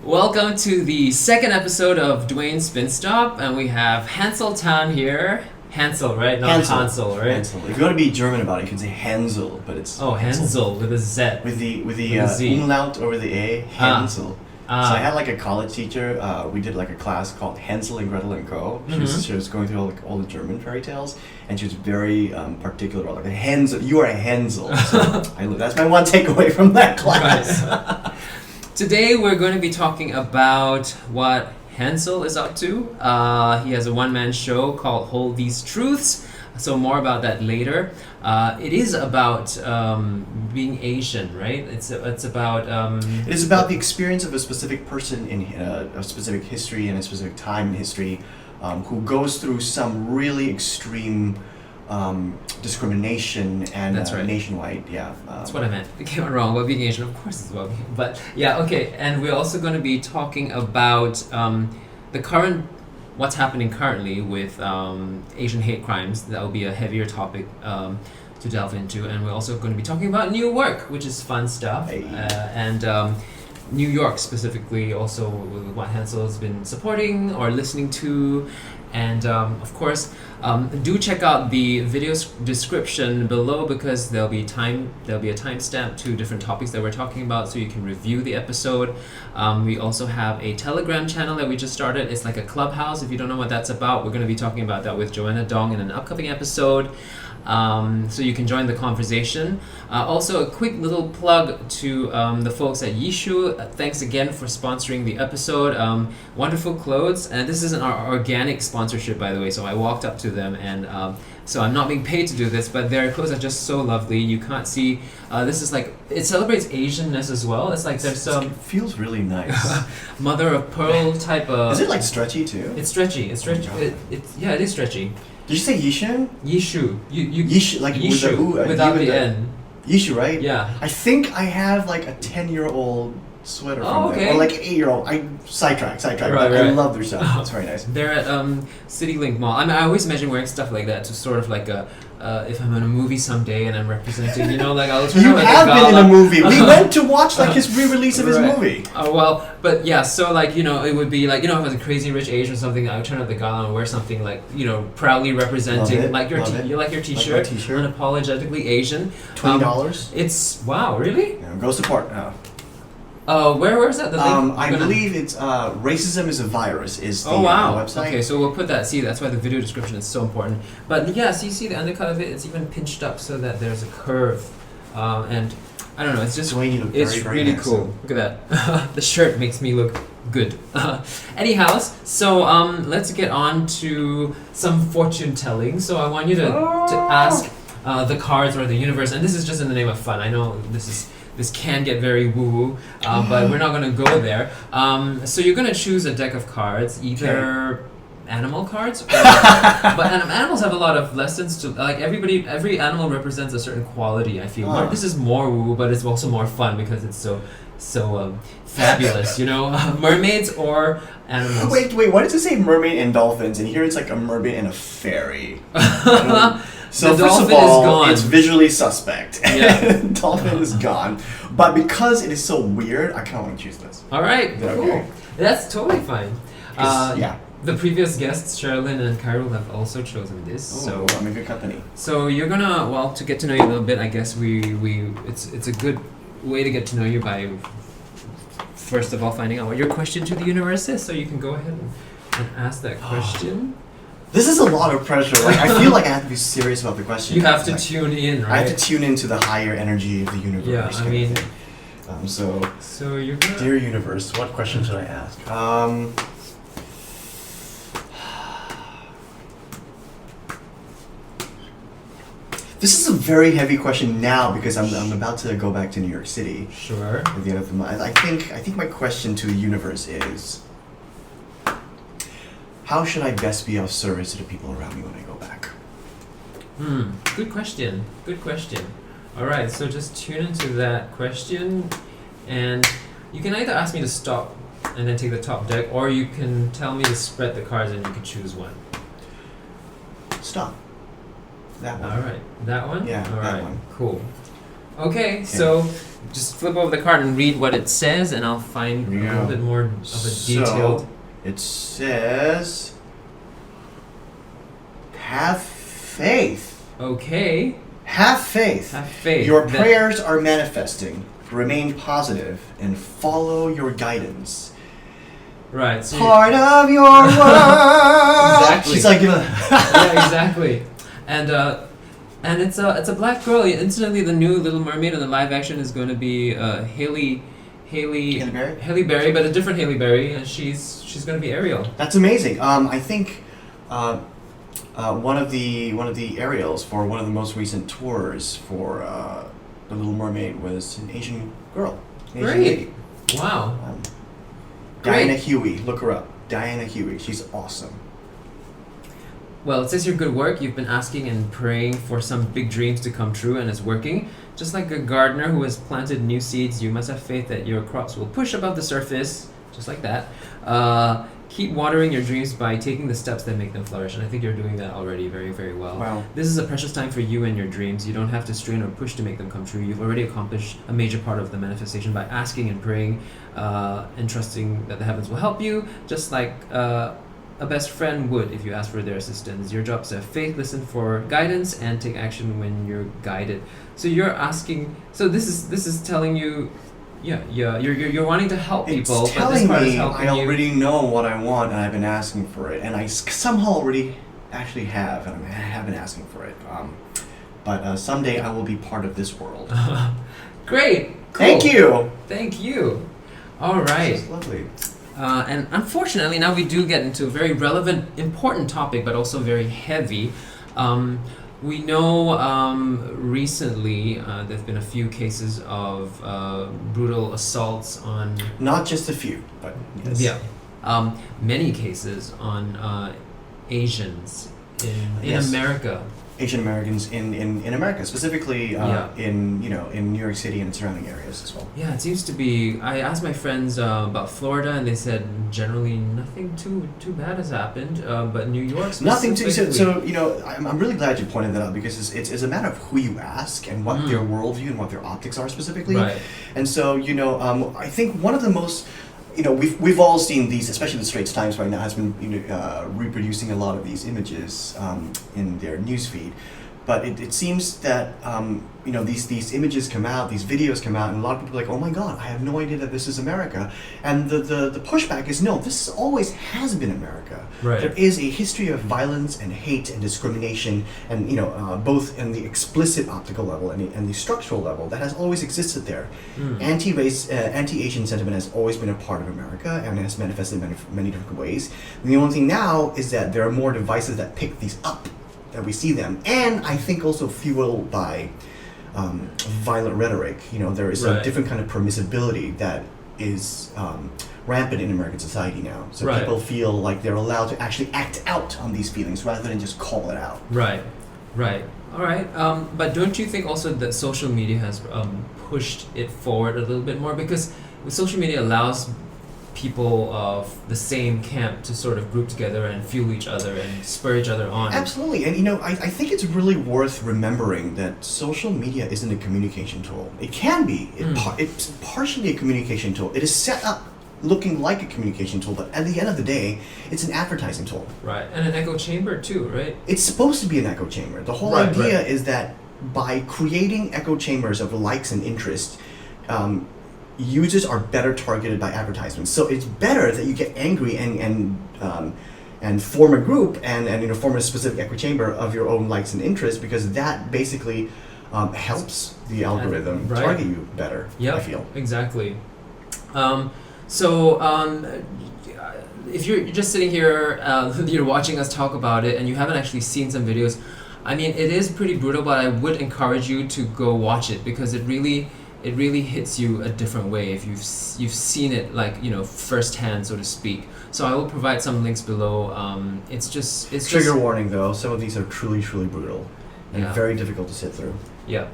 Welcome to the second episode of Dwayne Spin Stop, and we have Hansel Tan here. Hansel, right? Not Hansel, right? Hansel. If you want to be German about it, you can say Hansel, but it's Hansel with a Z. With the Z. umlaut over the A, Hansel. So I had like a college teacher. We did like a class called Hansel and Gretel and Co. She was going through all the German fairy tales, and she was very particular about like Hansel. You are a Hansel. So that's my one takeaway from that class. Right. Today we're going to be talking about what Hansel is up to. He has a one-man show called Hold These Truths, so more about that later. It is about being Asian, right? It's about... It is about the experience of a specific person in a specific history and a specific time in history who goes through some really extreme discrimination and That's right. nationwide, that's what I meant. I came out wrong about being Asian. Of course it's about being... But yeah, okay. And we're also going to be talking about the current... What's happening currently with Asian hate crimes. That will be a heavier topic to delve into. And we're also going to be talking about new work, which is fun stuff. Hey. And New York specifically, also what Hansel has been supporting or listening to. And of course, do check out the video description below because there'll be a timestamp to different topics that we're talking about, so you can review the episode. We also have a Telegram channel that we just started. It's like a clubhouse. If you don't know what that's about, we're going to be talking about that with Joanna Dong in an upcoming episode. So you can join the conversation. Also, a quick little plug to the folks at Yishu. Thanks again for sponsoring the episode. Wonderful clothes, and this isn't our organic sponsorship, by the way. So I walked up to them, and so I'm not being paid to do this, but their clothes are just so lovely. You can't see. This is like it celebrates Asianness as well. It's like there's some. It feels really nice. Mother of pearl type of. Is it like stretchy too? It's stretchy. It's stretchy. It is stretchy. Did you say Yishu? Yishu. Yishu, like Yishu, without the N. Yishu, right? Yeah. I think I have like a 10-year-old sweater from okay. them. Or like an 8-year-old. I sidetrack. Right, I love their stuff. It's very nice. They're at CityLink Mall. I mean, I always imagine wearing stuff like that to sort of like a if I'm in a movie someday and I'm representing, like I'll turn You up at have the been in gala. a movie. We went to watch like his re-release of his Right. movie. Well, but yeah, so like, it would be like, if I was a Crazy Rich Asian or something, I would turn up the gala and wear something like, proudly representing, like your t-shirt, t-shirt. Unapologetically Asian. $20. It's, wow, really? Go support. Where is that? The link? I believe it's Racism is a Virus is the website. Okay, so we'll put that. See, that's why the video description is so important. But yeah, so you see the undercut of it, it's even pinched up so that there's a curve. And I don't know, it's just, Dwayne, you look it's very, very really handsome. cool. Look at that. The shirt makes me look good. Anyhow, so let's get on to some fortune telling. So I want you to ask the cards or the universe, and this is just in the name of fun. I know this can get very woo-woo, but we're not going to go there. So you're going to choose a deck of cards, either animal cards, but animals have a lot of lessons to, like every animal represents a certain quality, I feel. This is more woo, but it's also more fun because it's so fabulous, mermaids or animals. Wait, why does it say mermaid and dolphins? And here it's like a mermaid and a fairy. So the first of dolphin all, is gone. it's visually suspect. Yeah. Dolphin is gone. But because it is so weird, I kind of want to choose this. All right, Is that cool. okay? That's totally fine. Yeah. The previous guests, Sherilyn and Cairo, have also chosen this. So I'm in good company. So you're gonna, to get to know you a little bit, I guess it's a good way to get to know you by first of all finding out what your question to the universe is. So you can go ahead and ask that question. This is a lot of pressure. Like I feel like I have to be serious about the question. You have to tune in, right? I have to tune into the higher energy of the universe. Yeah, I mean. So you're gonna. Dear universe, what question should I ask? This is a very heavy question now because I'm about to go back to New York City. Sure. At the end of the month. I think my question to the universe is, how should I best be of service to the people around me when I go back? Good question. All right, so just tune into that question, and you can either ask me to stop and then take the top deck, or you can tell me to spread the cards and you can choose one. Stop. That one. All right, that one? Yeah, All that right, one. cool. Okay, so just flip over the card and read what it says, and I'll find a little bit more of a detailed. So, it says, have faith. Okay. Have faith. Have faith. Your prayers are manifesting. Remain positive and follow your guidance. Right. So Part of your world. Exactly. She's like, yeah, exactly. And it's a black girl. Incidentally, the new Little Mermaid in the live action is going to be Halle Berry, but a different Halle Berry, and she's going to be Ariel. That's amazing. I think one of the Ariels for one of the most recent tours for the Little Mermaid was an Asian girl. An Asian lady. Wow. Diana Huey, look her up. Diana Huey, she's awesome. Well, it says your good work. You've been asking and praying for some big dreams to come true, and it's working. Just like a gardener who has planted new seeds, you must have faith that your crops will push above the surface, just like that. Keep watering your dreams by taking the steps that make them flourish, and I think you're doing that already very, very well. Wow. This is a precious time for you and your dreams. You don't have to strain or push to make them come true. You've already accomplished a major part of the manifestation by asking and praying and trusting that the heavens will help you, just like a best friend would if you ask for their assistance. Your job is to have faith, listen for guidance, and take action when you're guided. So you're asking. So this is telling you, you're wanting to help people. It's telling but this part me is helping I already know what I want, and I've been asking for it, and I somehow already actually have, and I have been asking for it. But someday I will be part of this world. Great. Cool. Thank you. Thank you. All right. This is lovely. And unfortunately, now we do get into a very relevant, important topic, but also very heavy. We know recently there have been a few cases of brutal assaults on... Not just a few, but yes. Yeah. Many cases on Asians in America. Asian Americans in America, specifically in New York City and surrounding areas as well. Yeah, it seems to be. I asked my friends about Florida, and they said generally nothing too bad has happened. But New York, nothing too. So I'm really glad you pointed that out, because it's a matter of who you ask and what their worldview and what their optics are specifically. Right. And so I think one of the most we've all seen these, especially the Straits Times right now has been reproducing a lot of these images in their newsfeed. But it seems that these images come out, these videos come out, and a lot of people are like, oh my God, I have no idea that this is America. And the pushback is, no, this always has been America. Right. There is a history of violence and hate and discrimination, and both in the explicit optical level and the structural level that has always existed there. Anti-race, anti-Asian sentiment has always been a part of America and has manifested in many different ways. And the only thing now is that there are more devices that pick these up, that we see them, and I think also fueled by violent rhetoric. There is a different kind of permissibility that is rampant in American society now. So people feel like they're allowed to actually act out on these feelings rather than just call it out. Right. All right. But don't you think also that social media has pushed it forward a little bit more? Because social media allows people of the same camp to sort of group together and fuel each other and spur each other on. Absolutely. And I think it's really worth remembering that social media isn't a communication tool. It can be. It's partially a communication tool. It is set up looking like a communication tool, but at the end of the day, it's an advertising tool. Right. And an echo chamber too, right? It's supposed to be an echo chamber. The whole idea is that by creating echo chambers of likes and interest, users are better targeted by advertisements. So it's better that you get angry and form a group and form a specific echo chamber of your own likes and interests, because that basically helps the algorithm target you better. I feel exactly. If you're just sitting here, you're watching us talk about it, and you haven't actually seen some videos, I mean, it is pretty brutal, but I would encourage you to go watch it, because it really hits you a different way if you've seen it firsthand, so to speak. So I will provide some links below. It's trigger warning though. Some of these are truly brutal and very difficult to sit through. Yeah.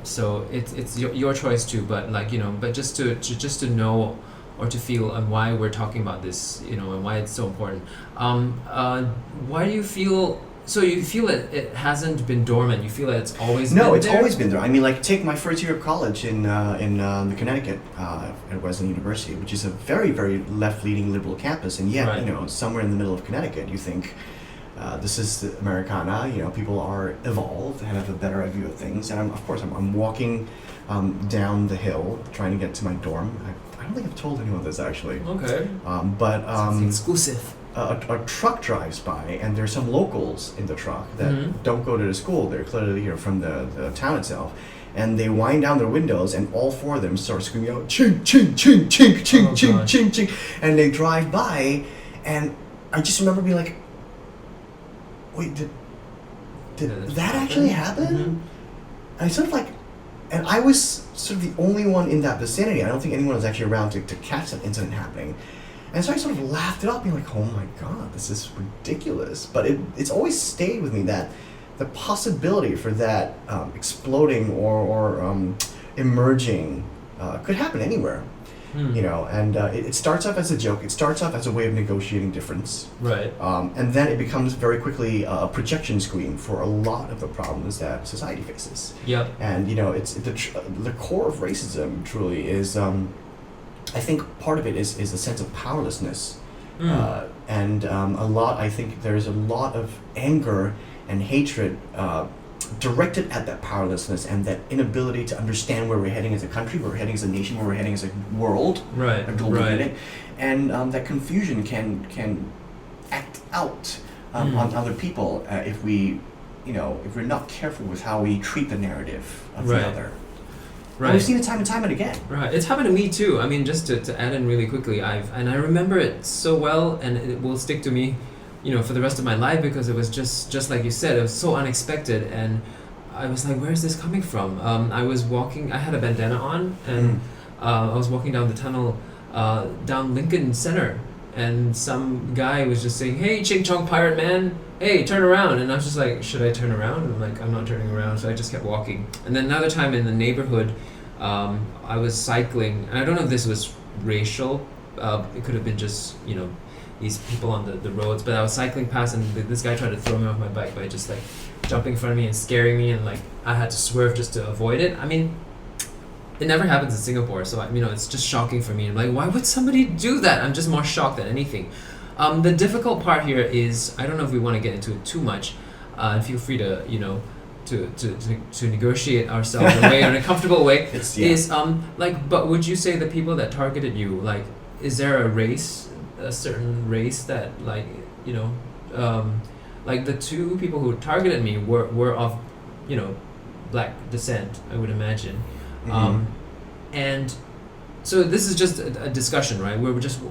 So it's your choice too, but but just to know or to feel and why we're talking about this, and why it's so important. Why do you feel So you feel it hasn't been dormant. You feel that it's always been No, it's there? always been there. I mean, like, take my first year of college in the Connecticut at Wesleyan University, which is a very, very left-leaning liberal campus, and yet, Right. you know, somewhere in the middle of Connecticut, you think this is the Americana. You know, people are evolved and have a better view of things. And I'm walking down the hill trying to get to my dorm. I don't think I've told anyone this actually. Okay. But It's exclusive. a truck drives by, and there's some locals in the truck that don't go to the school. They're clearly here from the town itself. And they wind down their windows, and all four of them start screaming out, chink, chink, chink, chink, chink, chink, chink, chink. And they drive by, and I just remember being like, wait, did that actually happen? Mm-hmm. And I sort of like, and I was sort of the only one in that vicinity. I don't think anyone was actually around to catch that incident happening. And so I sort of laughed it up, being like, oh my God, this is ridiculous. But it's always stayed with me that the possibility for that exploding or emerging could happen anywhere. You know, and it starts off as a joke. It starts off as a way of negotiating difference. Right. And then it becomes very quickly a projection screen for a lot of the problems that society faces. Yep. And, you know, it's the core of racism truly is, I think part of it is a sense of powerlessness. And I think there's a lot of anger and hatred directed at that powerlessness and that inability to understand where we're heading as a country, where we're heading as a nation, where we're heading as a world, a global unit, and that confusion can act out on other people if we're not careful with how we treat the narrative of the other. Right. And we've seen it time and time and again. Right. It's happened to me too. I mean, just to add in really quickly, I remember it so well, and it will stick to me, you know, for the rest of my life, because it was just like you said, it was so unexpected, and I was like, where is this coming from? I was walking, I had a bandana on, and I was walking down the tunnel down Lincoln Center, and some guy was just saying, hey, Ching Chong Pirate Man, hey, turn around. And I was just like, should I turn around? And I'm like, I'm not turning around, so I just kept walking. And then another time in the neighborhood, I was cycling, and I don't know if this was racial, it could have been just, you know, these people on the roads, but I was cycling past, and this guy tried to throw me off my bike by just like jumping in front of me and scaring me, and like I had to swerve just to avoid it. I mean, it never happens in Singapore, so it's just shocking for me. I'm like, why would somebody do that? I'm just more shocked than anything. The difficult part here is, I don't know if we want to get into it too much, and feel free to, you know, to negotiate ourselves away in a comfortable way. But would you say the people that targeted you, like, is there a certain race that, like, you know, like the two people who targeted me were of, you know, black descent, I would imagine. And so this is just a discussion, right?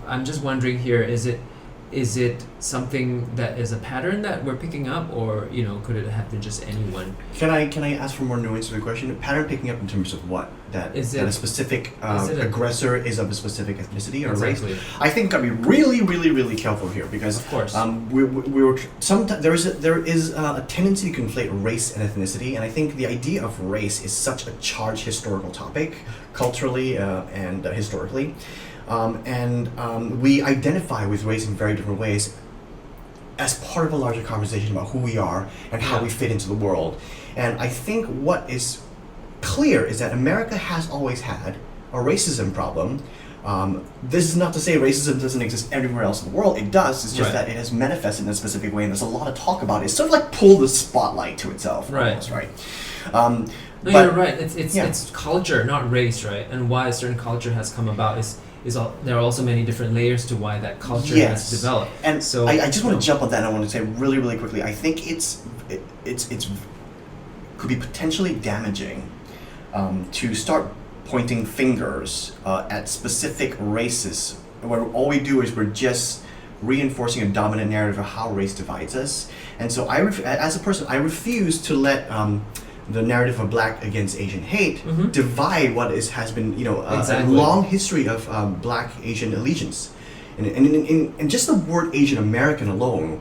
I'm just wondering here, is it something that is a pattern that we're picking up, or, you know, could it have been just anyone? Can I ask for more nuance to the question? Pattern picking up in terms of what? That a specific aggressor is of a specific ethnicity or race? I think I'd be really, really, really careful here, because of course there is a tendency to conflate race and ethnicity, and I think the idea of race is such a charged historical topic, culturally and historically. We identify with race in very different ways as part of a larger conversation about who we are and how we fit into the world. And I think what is clear is that America has always had a racism problem. This is not to say racism doesn't exist everywhere else in the world. It does. It's just that it has manifested in a specific way, and there's a lot of talk about it. It's sort of like pull the spotlight to itself. Almost, right? No, you're right. It's culture, not race, right? And why a certain culture has come about is there are also many different layers to why that culture has developed. And so I just want to jump on that, and I want to say really, really quickly, I think it's could be potentially damaging to start pointing fingers at specific races, where all we do is we're just reinforcing a dominant narrative of how race divides us. And so as a person, I refuse to let the narrative of black against Asian hate divide what has been, you know, a long history of black Asian allegiance, and just the word Asian American alone,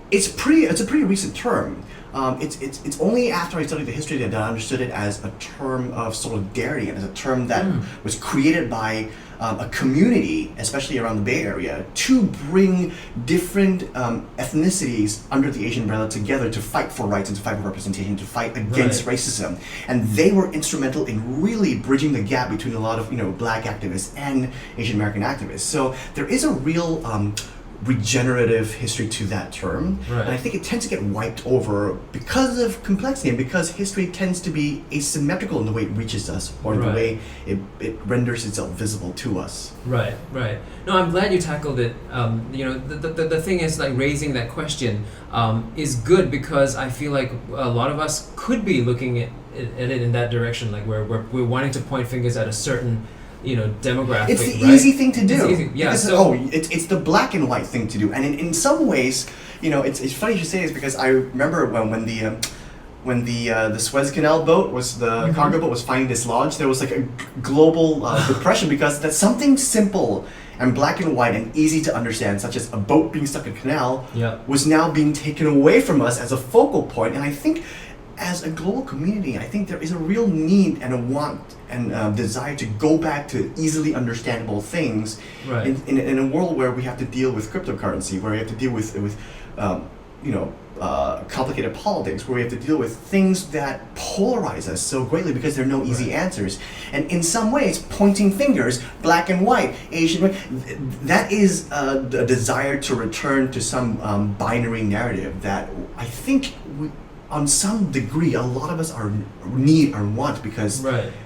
it's a pretty recent term. It's only after I studied the history that I understood it as a term of solidarity, and as a term that was created by a community, especially around the Bay Area, to bring different ethnicities under the Asian umbrella together to fight for rights and to fight for representation, to fight against racism. And they were instrumental in really bridging the gap between a lot of Black activists and Asian American activists. So there is a real regenerative history to that term, and I think it tends to get wiped over because of complexity and because history tends to be asymmetrical in the way it reaches us or the way it renders itself visible to us. Right. No, I'm glad you tackled it. The thing is, like, raising that question is good, because I feel like a lot of us could be looking at it in that direction, like we're wanting to point fingers at a certain demographic. It's the easy thing to do. It's easy, yeah. It's the black and white thing to do, and in some ways, it's funny you say this, because I remember when the Suez Canal boat was the cargo boat was finally dislodged, there was like a global depression, because that's something simple and black and white and easy to understand, such as a boat being stuck in a canal, was now being taken away from us as a focal point. And I think, as a global community, I think there is a real need and a want and desire to go back to easily understandable things in a world where we have to deal with cryptocurrency, where we have to deal with complicated politics, where we have to deal with things that polarize us so greatly, because there are no easy answers. And in some ways, pointing fingers, black and white, Asian, that is a desire to return to some binary narrative that I think on some degree, a lot of us need or want, because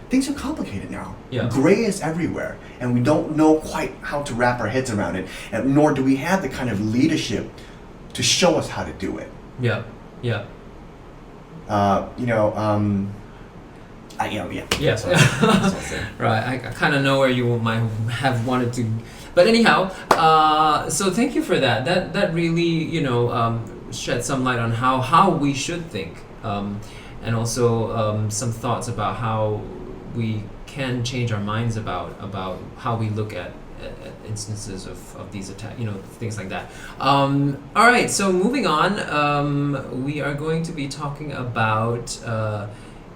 things are complicated now. Gray is everywhere, and we don't know quite how to wrap our heads around it, and nor do we have the kind of leadership to show us how to do it. Right. I kind of know where you might have wanted to, but anyhow, so thank you for that. That really shed some light on how we should think, and also some thoughts about how we can change our minds about how we look at instances of these attacks, things like that. All right, so moving on, we are going to be talking about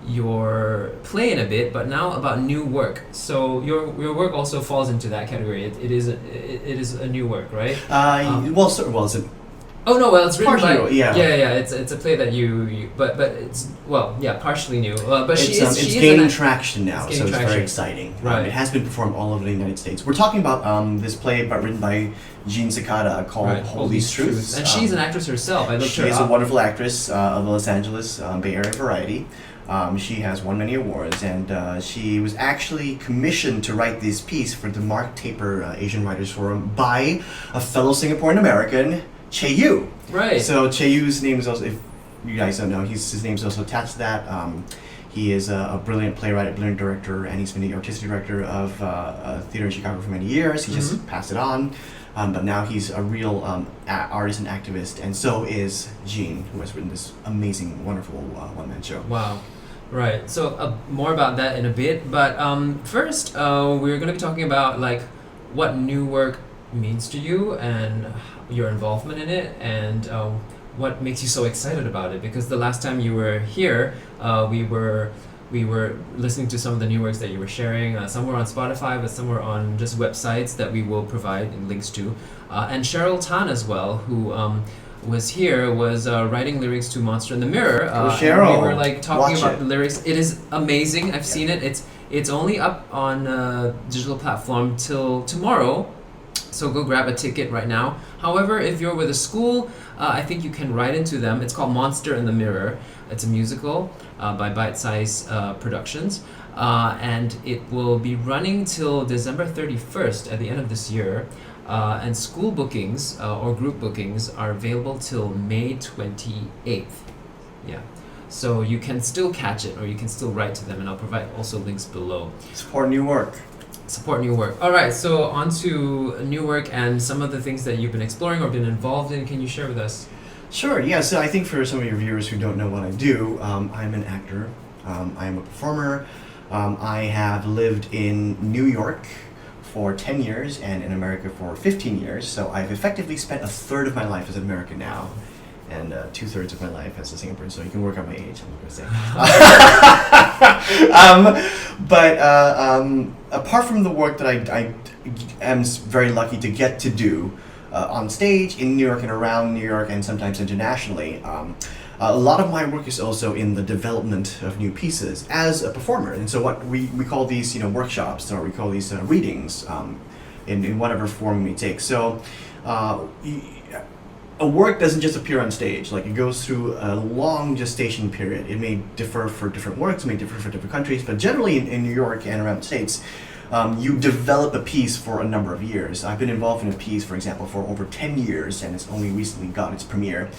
your play in a bit, but now about new work. So your work also falls into that category. It is a new work, right? It's a Oh no! Well, it's written by yeah. It's a play that you but it's partially new. But it's gaining traction now, so it's very exciting. Right. It has been performed all over the United States. We're talking about this play, written by Jean Cicada, called Holy Truths. And she's an actress herself. I looked her up. She's a wonderful actress of the Los Angeles Bay Area Variety. She has won many awards, and she was actually commissioned to write this piece for the Mark Taper Asian Writers Forum by a fellow Singaporean American, Che Yu. Right. So Che Yu's name is also, if you guys don't know, his name is also attached to that. He is a brilliant playwright, a brilliant director, and he's been the artistic director of theater in Chicago for many years. He just passed it on, but now he's a real artist and activist, and so is Jean, who has written this amazing, wonderful one-man show. Wow. Right. So more about that in a bit, but first we're going to be talking about what new work means to you and your involvement in it, and what makes you so excited about it. Because the last time you were here, we were listening to some of the new works that you were sharing. Some were on Spotify, but some were on just websites that we will provide links to. And Hansel Tan as well, who was here, was writing lyrics to Monster in the Mirror. Cheryl, we were talking about the lyrics. It is amazing. I've seen it. It's only up on digital platform till tomorrow. So go grab a ticket right now. However, if you're with a school, I think you can write into them. It's called Monster in the Mirror. It's a musical by Bite Size Productions. And it will be running till December 31st at the end of this year. And school bookings or group bookings are available till May 28th. Yeah. So you can still catch it, or you can still write to them, and I'll provide also links below. Support new work. All right, so on to new work and some of the things that you've been exploring or been involved in. Can you share with us? Sure, yeah. So I think for some of your viewers who don't know what I do, I'm an actor. I am a performer. I have lived in New York for 10 years and in America for 15 years. So I've effectively spent a third of my life as an American now. and 2/3 of my life as a Singaporean, so you can work out my age, I'm not going to say. Apart from the work that I am very lucky to get to do on stage in New York and around New York and sometimes internationally, a lot of my work is also in the development of new pieces as a performer. And so what we call these, workshops, or we call these readings in whatever form we take. So a work doesn't just appear on stage. Like, it goes through a long gestation period. It may differ for different works, it may differ for different countries, but generally in New York and around the States, you develop a piece for a number of years. I've been involved in a piece, for example, for over 10 years, and it's only recently got its premiere.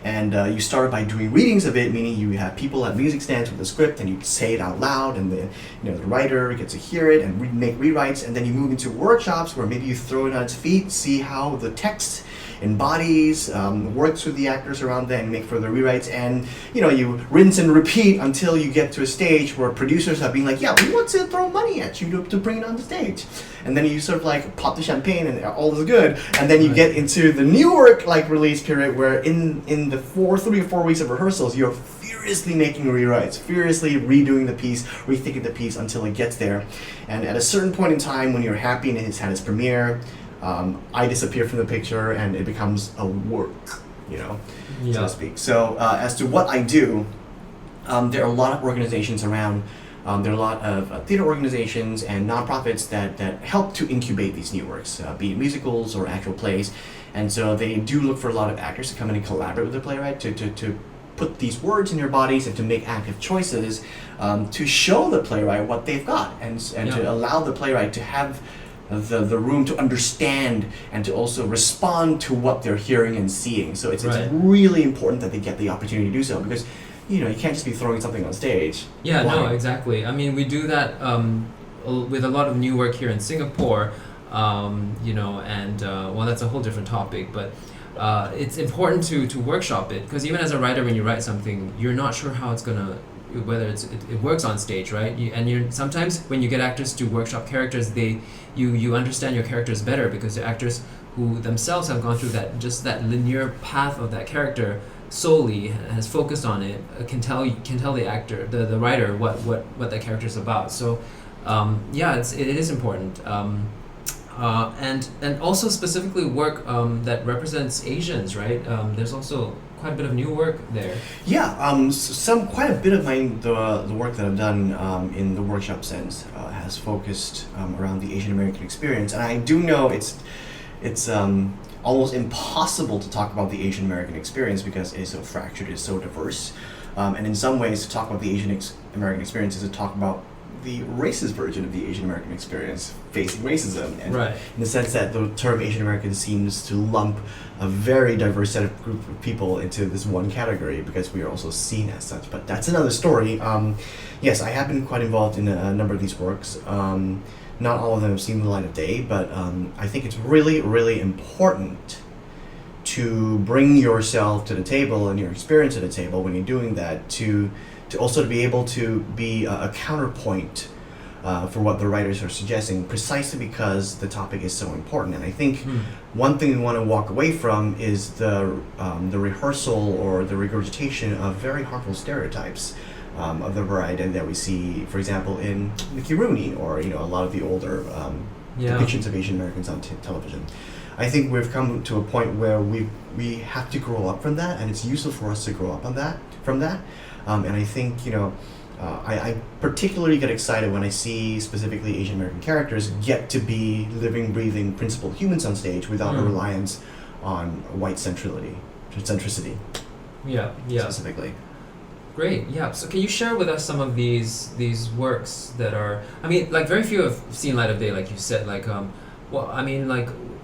And you start by doing readings of it, meaning you have people at music stands with the script, and you say it out loud, and the writer gets to hear it and make rewrites, and then you move into workshops where maybe you throw it on its feet, see how the text embodies, works with the actors around that, and make further rewrites, and you rinse and repeat until you get to a stage where producers are being like, yeah, we want to throw money at you to bring it on the stage. And then you sort of like pop the champagne and all is good, and then you get into the new work release period where in the 3 or 4 weeks of rehearsals, you're furiously making rewrites, furiously redoing the piece, rethinking the piece until it gets there. And at a certain point in time, when you're happy and it's had its premiere, I disappear from the picture and it becomes a work, so to speak. So as to what I do, there are a lot of organizations around. There are a lot of theater organizations and nonprofits that help to incubate these new works, be it musicals or actual plays. And so they do look for a lot of actors to come in and collaborate with the playwright to put these words in your bodies and to make active choices, to show the playwright what they've got, and to allow the playwright to have the room to understand and to also respond to what they're hearing and seeing. So it's really important that they get the opportunity to do so, because you can't just be throwing something on stage. Yeah, no, exactly. I mean, we do that with a lot of new work here in Singapore, well, that's a whole different topic, but it's important to workshop it, because even as a writer, when you write something, you're not sure how it's gonna, whether it works on stage, right? Sometimes when you get actors to workshop characters, you understand your characters better, because the actors who themselves have gone through that linear path of that character solely, has focused on it, can tell the actor, the writer, what that character is about. So it is important, and also specifically work that represents Asians, right? There's also quite a bit of new work there. Yeah, quite a bit of the work that I've done in the workshop sense has focused around the Asian American experience, and I do know it's almost impossible to talk about the Asian American experience because it's so fractured, it's so diverse, and in some ways to talk about the Asian American experience is to talk about the racist version of the Asian American experience, facing racism, and in the sense that the term Asian American seems to lump a very diverse group of people into this one category, because we are also seen as such. But that's another story. Yes, I have been quite involved in a number of these works. Not all of them have seen the light of day, but I think it's really, really important to bring yourself to the table and your experience to the table when you're doing that, to also be able to be a counterpoint for what the writers are suggesting, precisely because the topic is so important. And I think one thing we want to walk away from is the rehearsal or the regurgitation of very harmful stereotypes of the variety that we see, for example, in Mickey Rooney, or a lot of the older depictions of Asian Americans on television. I think we've come to a point where we have to grow up from that, and it's useful for us to grow up from that. And I think I particularly get excited when I see specifically Asian American characters get to be living, breathing, principled humans on stage without a reliance on white centricity. Specifically. Great, yeah. So can you share with us some of these works that are, very few have seen light of day, like you said,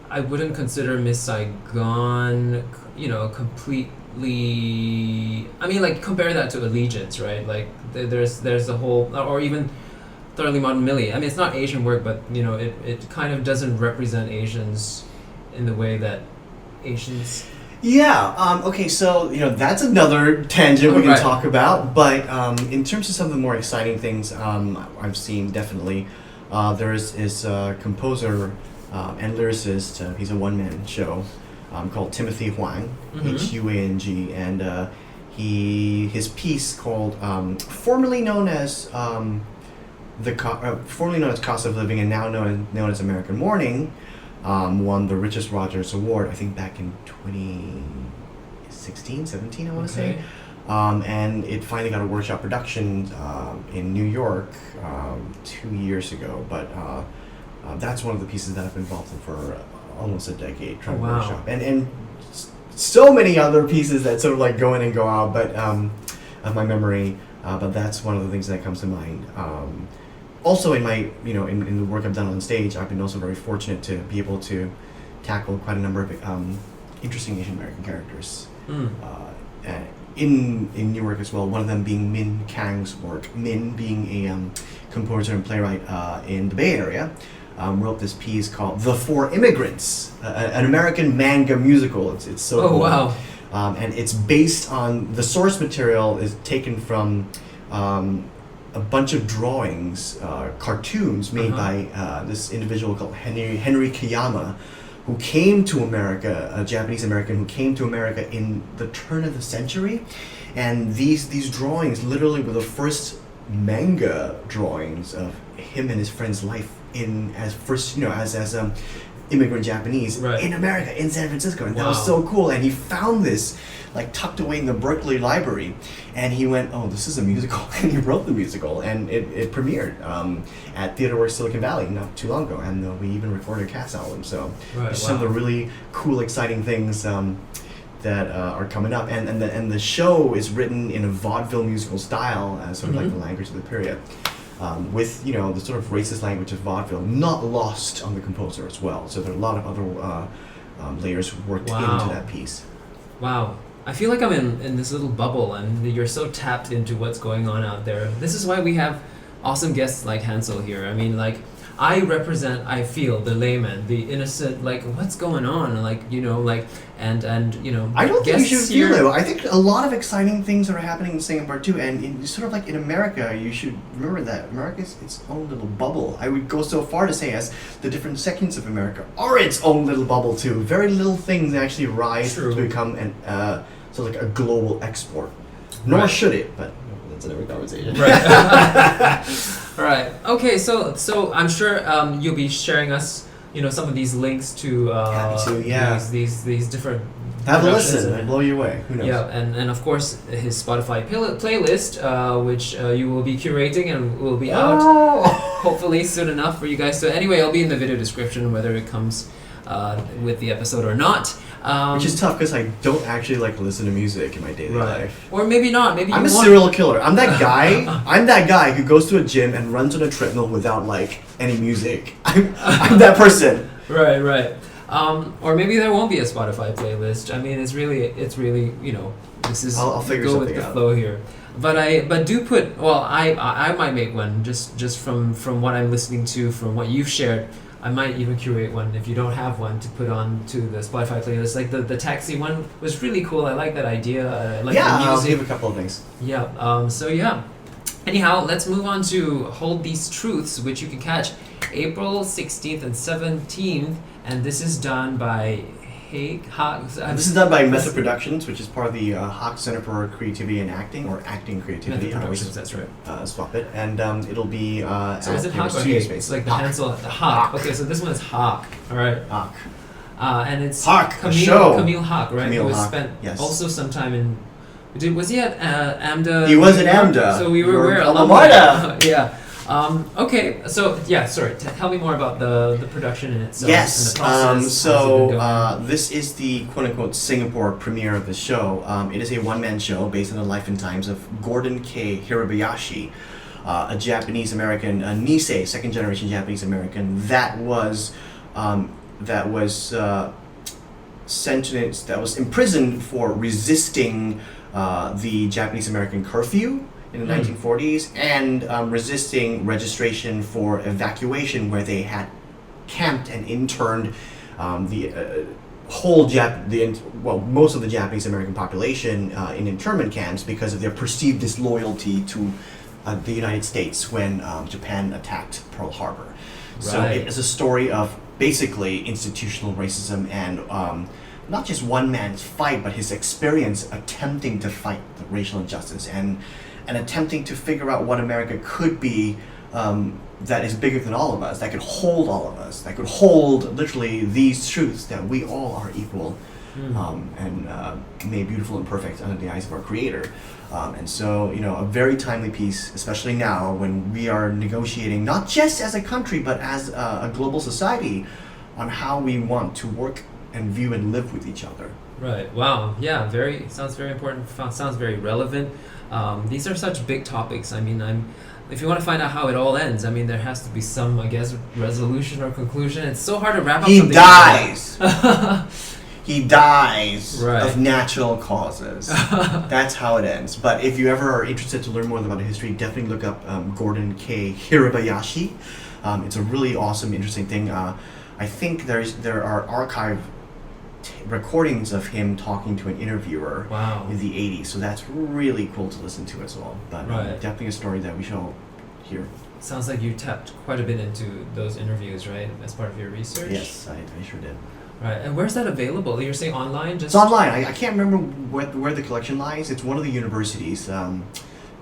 I wouldn't consider Miss Saigon, completely, compare that to Allegiance, right? Like, there's the whole, or even Thoroughly Modern Millie. It's not Asian work, but, it kind of doesn't represent Asians in the way that Asians... Yeah, okay, so, that's another tangent we can talk about, but in terms of some of the more exciting things I've seen, definitely, there is a composer and lyricist, he's a one-man show, called Timothy Huang, Mm-hmm. Huang, and his piece called formerly known as Cost of Living and now known as American Mourning, won the Richest Rogers Award, I think back in 2016, 17, I want to say. And it finally got a workshop production in New York 2 years ago. But that's one of the pieces that I've been involved in for almost a decade, trying to workshop. And so many other pieces that sort of like go in and go out, but of my memory. But that's one of the things that comes to mind. Also, in my in the work I've done on stage, I've been also very fortunate to be able to tackle quite a number of interesting Asian American characters in New York as well. One of them being Min Khang's work. Min being a composer and playwright in the Bay Area. Wrote this piece called "The Four Immigrants," an American manga musical. It's so cool. Wow! And it's based on the source material is taken from a bunch of drawings, cartoons made by this individual called Henry Kiyama, who came to America, a Japanese American who came to America in the turn of the century, and these drawings literally were the first manga drawings of him and his friend's life as immigrant Japanese in America, in San Francisco, and that was so cool. And he found this like tucked away in the Berkeley Library, and he went, "Oh, this is a musical," and he wrote the musical, and it premiered at Theater Works Silicon Valley not too long ago, and we even recorded a cast album. So some of the really cool, exciting things that are coming up, and the show is written in a vaudeville musical style, sort of like the language of the period. With the sort of racist language of vaudeville not lost on the composer as well. So there are a lot of other layers worked into that piece. Wow. I feel like I'm in this little bubble, and you're so tapped into what's going on out there. This is why we have awesome guests like Hansel here. I mean, like, I feel the layman, the innocent, like, what's going on? Like, and I don't think you should feel that. I think a lot of exciting things are happening in Singapore too, and sort of like in America, you should remember that America is its own little bubble. I would go so far to say as the different sections of America are its own little bubble too. Very little things actually rise to become sort of like a global export. Nor should it, but that's another conversation. Right. Right. Okay. So I'm sure you'll be sharing us, some of these links to these different. Have a listen and blow you away. Who knows? Yeah, and of course his Spotify playlist, which you will be curating and will be out hopefully soon enough for you guys. So anyway, I'll be in the video description whether it comes with the episode or not. Which is tough because I don't actually like listen to music in my daily life. Or maybe not. Maybe I'm a serial killer. I'm that guy. I'm that guy who goes to a gym and runs on a treadmill without like any music. I'm that person. Right. Or maybe there won't be a Spotify playlist. I mean, it's really this is I'll figure go something with the out. flow here. But do put. Well, I might make one just from what I'm listening to, from what you've shared. I might even curate one if you don't have one to put on to the Spotify playlist. Like the taxi one was really cool. I like that idea. I like the music. I'll give a couple of things. Yeah. Anyhow, let's move on to Hold These Truths, which you can catch April 16th and 17th, and this is done by This is done by Method Productions, which is part of the Hawk Center for Creativity and Acting, or Acting Creativity. Method Productions, that's right. Swap it, and it'll be so is it Hawk or Studio Hawk? Space. It's like the Hawk. Hansel, the Hawk. Okay, so this one is Hawk. All right. Hawk. And it's Hawk, Camille Hawk, right? Camille Who Hawk, spent yes. also some time in. Was he at AMDA? He was at AMDA. So we were Your where? alma mater. Yeah. Okay, so sorry. Tell me more about the production in itself. Yes. And the process. This is the quote-unquote Singapore premiere of the show. It is a one-man show based on the life and times of Gordon K. Hirabayashi, a Japanese American, a Nisei, second-generation Japanese American that was sentenced, that was imprisoned for resisting the Japanese American curfew in the 1940s, and resisting registration for evacuation, where they had camped and interned most of the Japanese American population in internment camps because of their perceived disloyalty to the United States when Japan attacked Pearl Harbor. Right. So it is a story of basically institutional racism and not just one man's fight, but his experience attempting to fight the racial injustice and attempting to figure out what America could be, that is bigger than all of us, that could hold all of us, that could hold literally these truths that we all are equal and made beautiful and perfect under the eyes of our Creator. And so, a very timely piece, especially now when we are negotiating, not just as a country, but as a global society, on how we want to work and view and live with each other. Right. Wow. Yeah. Sounds very important. Sounds very relevant. These are such big topics. I mean, if you want to find out how it all ends, I mean, there has to be some, I guess, resolution or conclusion. It's so hard to wrap up something. He dies. He dies right. of natural causes. That's how it ends. But if you ever are interested to learn more about the history, definitely look up Gordon K. Hirabayashi. It's a really awesome, interesting thing. I think there are archive recordings of him talking to an interviewer in the 80s, so that's really cool to listen to as well. But definitely a story that we shall hear. Sounds like you tapped quite a bit into those interviews, right, as part of your research? Yes, I sure did. Right, and where's that available? You're saying online? It's online. I can't remember where the collection lies. It's one of the universities.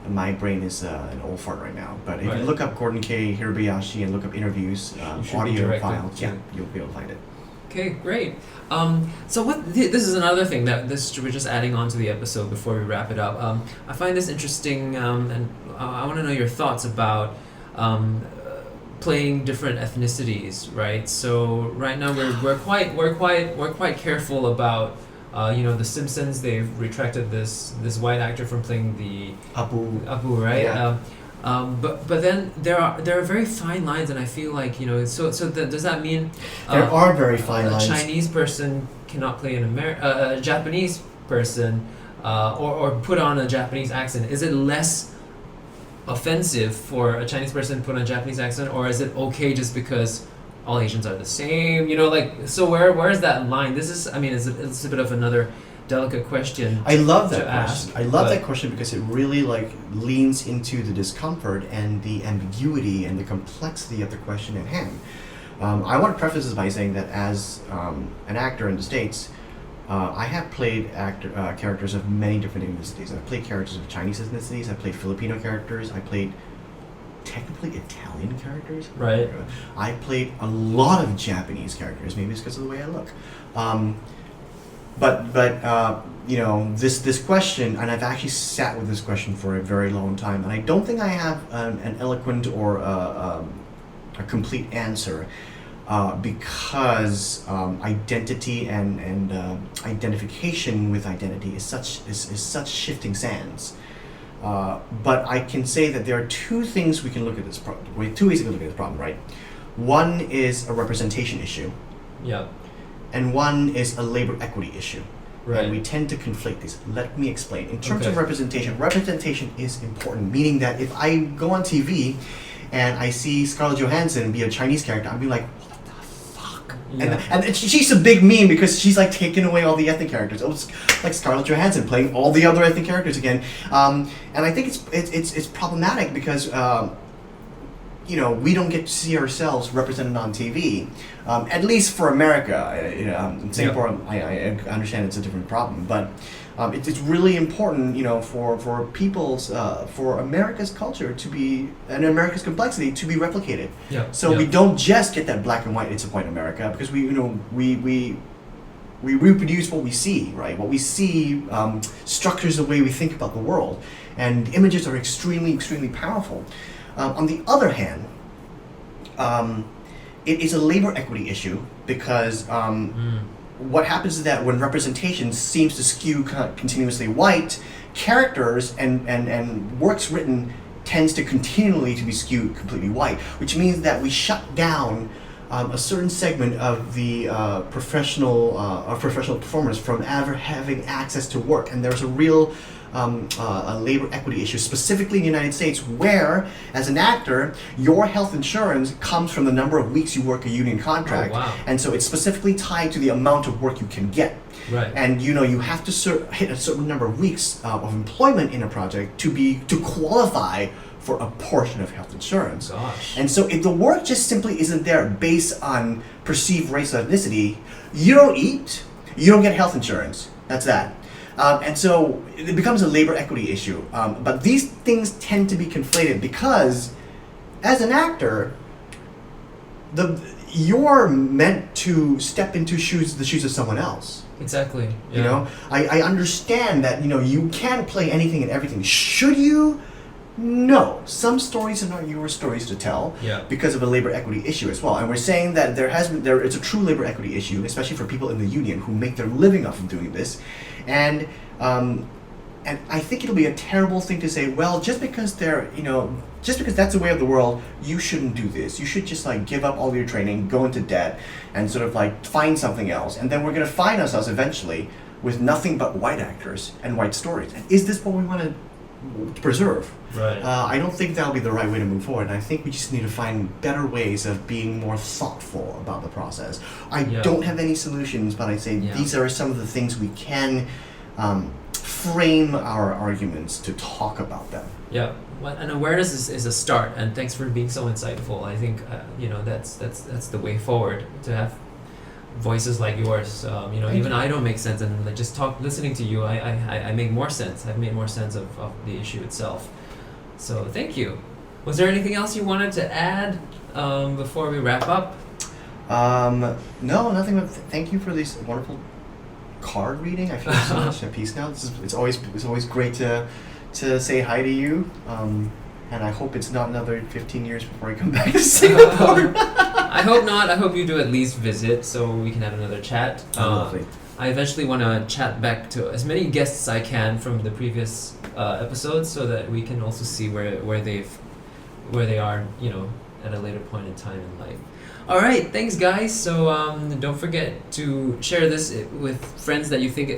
My brain is an old fart right now. But if you look up Gordon K. Hirabayashi and look up interviews, audio files, you'll be able to find it. Okay, great. So this is another thing that we're just adding on to the episode before we wrap it up. I find this interesting, and I want to know your thoughts about playing different ethnicities, right? So right now we're quite careful about The Simpsons. They've retracted this white actor from playing the Apu, right? Yeah. But then there are very fine lines, and I feel like does that mean there are very fine lines? A Chinese person cannot play a Japanese person, or put on a Japanese accent? Is it less offensive for a Chinese person to put on a Japanese accent, or is it okay just because all Asians are the same? So where is that line? This is, it's a bit of another delicate question. I love that question. I love that question because it really leans into the discomfort and the ambiguity and the complexity of the question at hand. I want to preface this by saying that as an actor in the States, I have played characters of many different ethnicities. I've played characters of Chinese ethnicities. I've played Filipino characters. I played technically Italian characters. Right. I played a lot of Japanese characters. Maybe it's because of the way I look. But this question, and I've actually sat with this question for a very long time, and I don't think I have an eloquent or a complete answer, because identity and identification with identity is such shifting sands. But I can say that there are two things we can look at this problem. Two ways we can look at this problem, right? One is a representation issue. Yeah. And one is a labor equity issue. Right. And we tend to conflate these. Let me explain. In terms of representation is important, meaning that if I go on TV and I see Scarlett Johansson be a Chinese character, I'd be like, what the fuck? Yeah. And she's a big meme because she's taking away all the ethnic characters. Oh, it's like Scarlett Johansson playing all the other ethnic characters again. And I think it's problematic because we don't get to see ourselves represented on TV, at least for America. In Singapore, I understand it's a different problem, but it's really important, for people's, for America's culture to be, and America's complexity to be replicated. Yeah. So we don't just get that black and white, it's a white America, because we reproduce what we see, right? What we see structures the way we think about the world, and images are extremely, extremely powerful. On the other hand, it is a labor equity issue because what happens is that when representation seems to skew continuously white, characters and works written tends to continually to be skewed completely white, which means that we shut down a certain segment of the professional performers from ever having access to work, and there's a real a labor equity issue, specifically in the United States, where, as an actor, your health insurance comes from the number of weeks you work a union contract. Oh, wow. And so it's specifically tied to the amount of work you can get. Right. And you have to hit a certain number of weeks of employment in a project to qualify for a portion of health insurance. Gosh. And so if the work just simply isn't there based on perceived race or ethnicity, you don't eat, You don't get health insurance. That's that. And so it becomes a labor equity issue. But these things tend to be conflated because, as an actor, you're meant to step into the shoes of someone else. Exactly. Yeah. You know, I understand that, you know, you can play anything and everything. Should you? No. Some stories are not your stories to tell because of a labor equity issue as well. And we're saying that it's a true labor equity issue, especially for people in the union who make their living off of doing this. And I think it'll be a terrible thing to say, well, just because that's the way of the world, you shouldn't do this. You should just like give up all your training, go into debt, and sort of like find something else. And then we're going to find ourselves eventually with nothing but white actors and white stories. And is this what we want to preserve? Right. I don't think that'll be the right way to move forward. And I think we just need to find better ways of being more thoughtful about the process. I don't have any solutions, but I say these are some of the things we can frame our arguments to talk about them. Yeah, well, and awareness is a start. And thanks for being so insightful. I think that's the way forward, to have voices like yours. Even I don't make sense, and like just listening to you, I make more sense. I've made more sense of the issue itself. So thank you. Was there anything else you wanted to add before we wrap up? No, nothing. But thank you for this wonderful card reading. I feel so much at peace now. It's always great to say hi to you. And I hope it's not another 15 years before I come back to Singapore. I hope not. I hope you do at least visit so we can have another chat. Lovely. I eventually want to chat back to as many guests as I can from the previous episodes, so that we can also see where they are, at a later point in time in life. All right, thanks guys. So don't forget to share this with friends that you think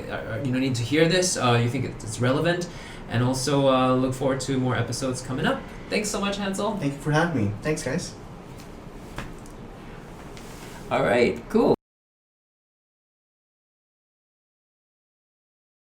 need to hear this. You think it's relevant, and also look forward to more episodes coming up. Thanks so much, Hansel. Thank you for having me. Thanks, guys. All right, cool.